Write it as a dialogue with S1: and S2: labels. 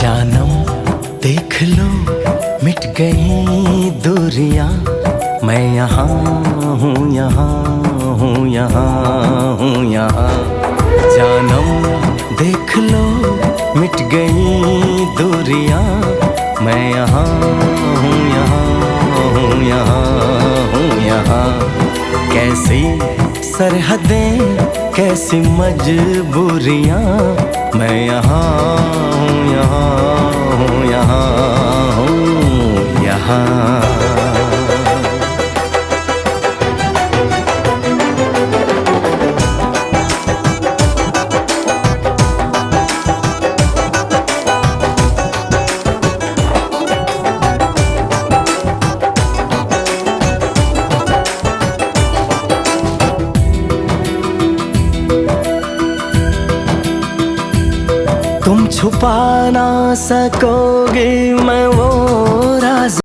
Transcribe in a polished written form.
S1: जानम देख लो मिट गई दूरियां, मैं यहाँ हूँ, यहाँ हूँ, यहाँ हूँ, यहाँ। जानम देख लो मिट गई दूरियां, मैं यहाँ हूँ, यहाँ हूँ, यहाँ हूँ, यहाँ। कैसी सरहदें कैसी मजबूरियां, मैं यहाँ हूँ, यहाँ हूँ, यहाँ हूँ, यहाँ। तुम छुपा ना सकोगे मैं वो